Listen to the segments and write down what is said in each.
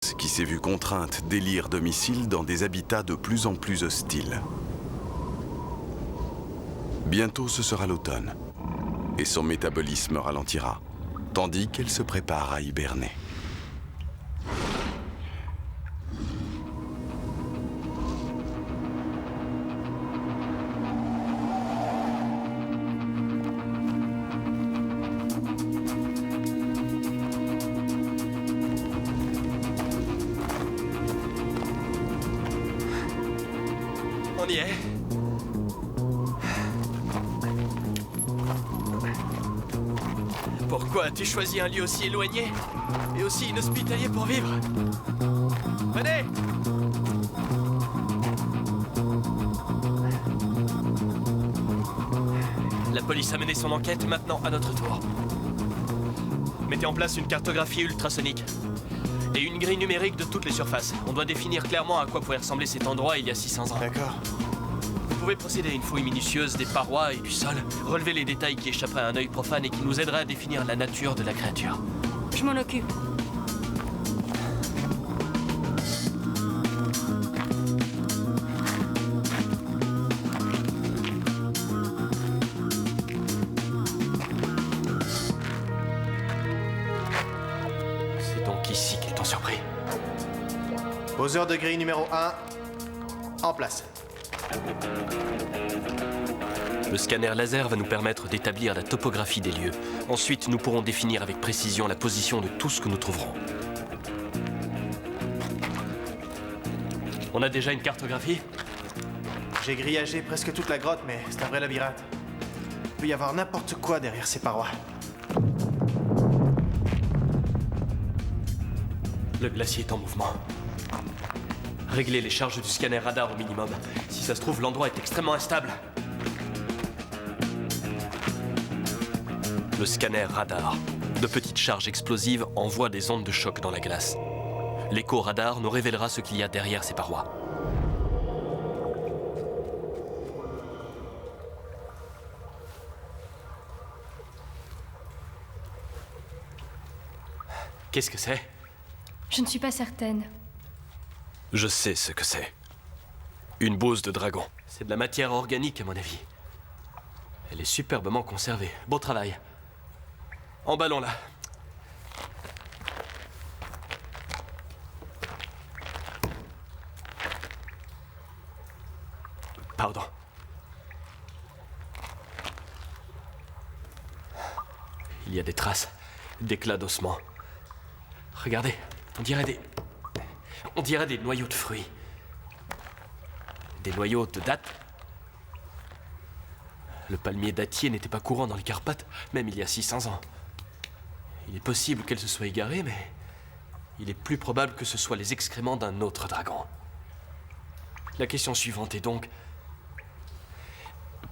qui s'est vue contrainte d'élire domicile dans des habitats de plus en plus hostiles. Bientôt ce sera l'automne, et son métabolisme ralentira, tandis qu'elle se prépare à hiberner. On y est. Pourquoi as-tu choisi un lieu aussi éloigné et aussi inhospitalier pour vivre? Venez! La police a mené son enquête, maintenant à notre tour. Mettez en place une cartographie ultrasonique et une grille numérique de toutes les surfaces. On doit définir clairement à quoi pouvait ressembler cet endroit il y a 600 ans. D'accord. Vous pouvez procéder à une fouille minutieuse des parois et du sol, relever les détails qui échapperaient à un œil profane et qui nous aideraient à définir la nature de la créature. Je m'en occupe. C'est donc ici qu'ils t'ont surpris. Poseur de grille numéro 1, en place. Le scanner laser va nous permettre d'établir la topographie des lieux. Ensuite, nous pourrons définir avec précision la position de tout ce que nous trouverons. On a déjà une cartographie? J'ai grillagé presque toute la grotte, mais c'est un vrai labyrinthe. Il peut y avoir n'importe quoi derrière ces parois. Le glacier est en mouvement. Réglez les charges du scanner radar au minimum. Si ça se trouve, l'endroit est extrêmement instable. Le scanner radar. De petites charges explosives envoient des ondes de choc dans la glace. L'écho radar nous révélera ce qu'il y a derrière ces parois. Qu'est-ce que c'est? Je ne suis pas certaine. Je sais ce que c'est. Une bouse de dragon. C'est de la matière organique, à mon avis. Elle est superbement conservée. Beau travail. Emballons-la. Pardon. Il y a des traces d'éclats d'ossements. Regardez, on dirait des noyaux de fruits. Des noyaux de dattes. Le palmier dattier n'était pas courant dans les Carpates, même il y a 600 ans. Il est possible qu'elle se soit égarée, mais il est plus probable que ce soit les excréments d'un autre dragon. La question suivante est donc...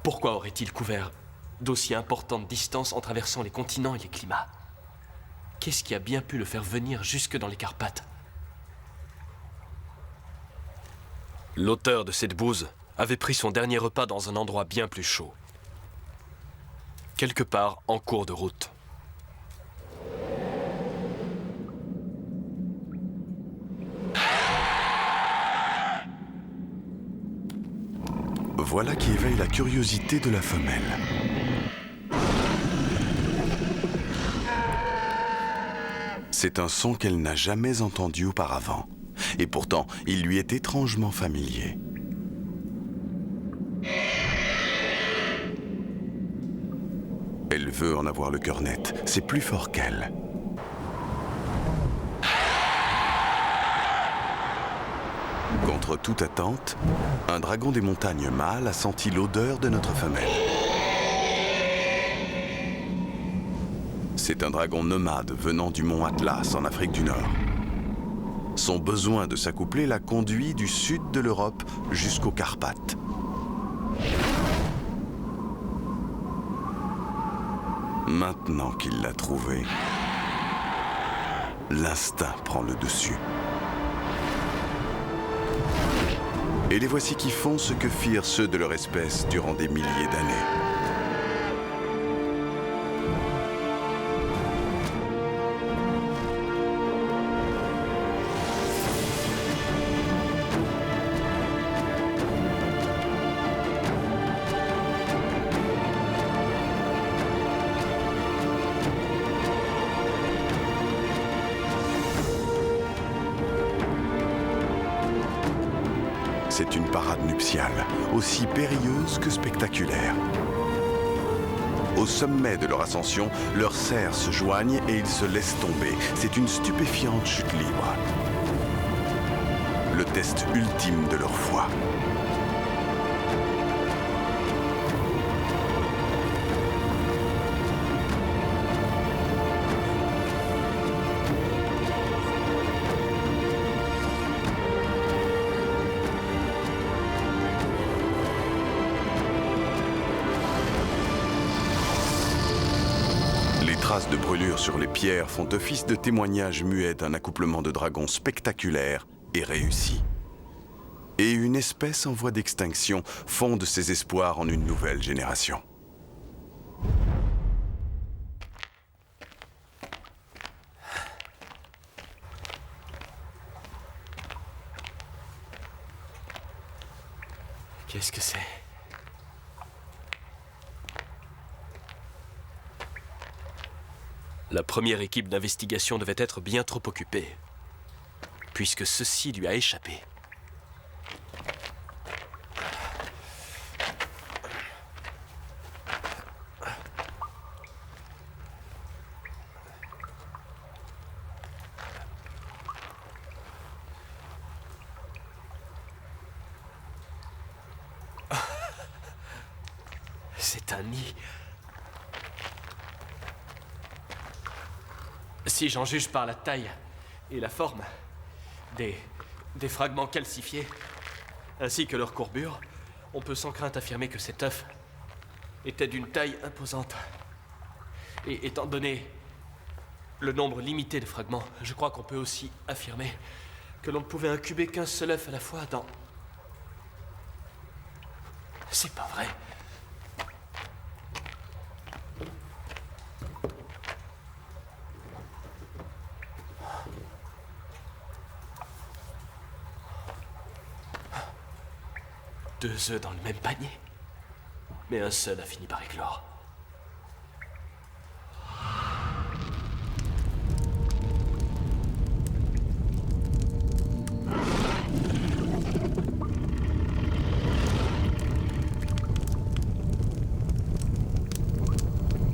Pourquoi aurait-il couvert d'aussi importantes distances en traversant les continents et les climats? Qu'est-ce qui a bien pu le faire venir jusque dans les Carpates? L'auteur de cette bouse avait pris son dernier repas dans un endroit bien plus chaud. Quelque part en cours de route. Voilà qui éveille la curiosité de la femelle. C'est un son qu'elle n'a jamais entendu auparavant. Et pourtant, il lui est étrangement familier. Elle veut en avoir le cœur net. C'est plus fort qu'elle. Contre toute attente, un dragon des montagnes mâle a senti l'odeur de notre femelle. C'est un dragon nomade venant du mont Atlas en Afrique du Nord. Son besoin de s'accoupler l'a conduit du sud de l'Europe jusqu'aux Carpates. Maintenant qu'il l'a trouvé, l'instinct prend le dessus. Et les voici qui font ce que firent ceux de leur espèce durant des milliers d'années. c'est une parade nuptiale, aussi périlleuse que spectaculaire. Au sommet de leur ascension, leurs serres se joignent et ils se laissent tomber. C'est une stupéfiante chute libre. Le test ultime de leur foi. Les traces de brûlures sur les pierres font office de témoignage muet d'un accouplement de dragons spectaculaire et réussi. Et une espèce en voie d'extinction fonde ses espoirs en une nouvelle génération. Qu'est-ce que c'est? La première équipe d'investigation devait être bien trop occupée, puisque ceci lui a échappé. C'est un nid. Si j'en juge par la taille et la forme des fragments calcifiés, ainsi que leur courbure, on peut sans crainte affirmer que cet œuf était d'une taille imposante. Et étant donné le nombre limité de fragments, je crois qu'on peut aussi affirmer que l'on ne pouvait incuber qu'un seul œuf à la fois dans... C'est pas vrai. Deux œufs dans le même panier. Mais un seul a fini par éclore.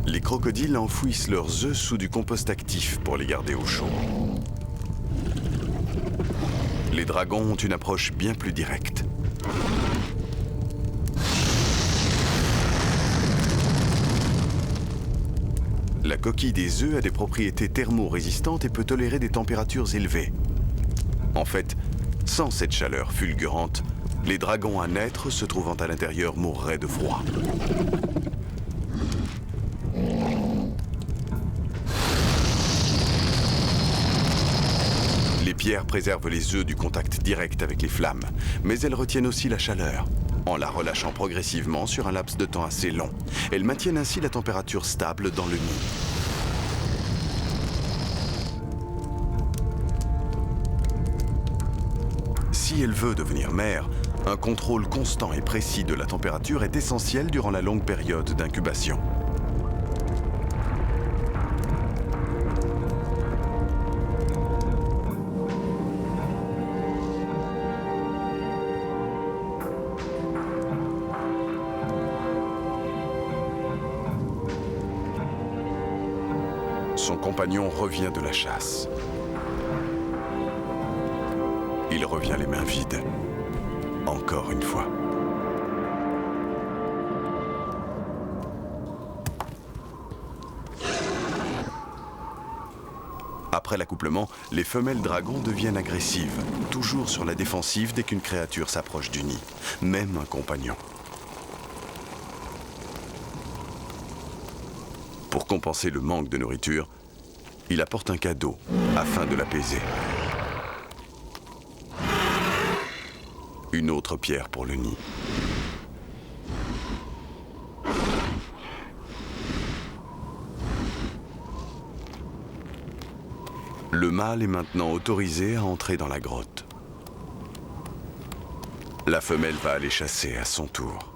Les crocodiles enfouissent leurs œufs sous du compost actif pour les garder au chaud. Les dragons ont une approche bien plus directe. La coquille des œufs a des propriétés thermorésistantes et peut tolérer des températures élevées. En fait, sans cette chaleur fulgurante, les dragons à naître se trouvant à l'intérieur mourraient de froid. Les pierres préservent les œufs du contact direct avec les flammes, mais elles retiennent aussi la chaleur, en la relâchant progressivement sur un laps de temps assez long. Elles maintiennent ainsi la température stable dans le nid. Si elle veut devenir mère, un contrôle constant et précis de la température est essentiel durant la longue période d'incubation. Son compagnon revient de la chasse. Il revient les mains vides. Encore une fois. Après l'accouplement, les femelles dragons deviennent agressives, toujours sur la défensive dès qu'une créature s'approche du nid, même un compagnon. Pour compenser le manque de nourriture, il apporte un cadeau afin de l'apaiser. Une autre pierre pour le nid. Le mâle est maintenant autorisé à entrer dans la grotte. La femelle va aller chasser à son tour.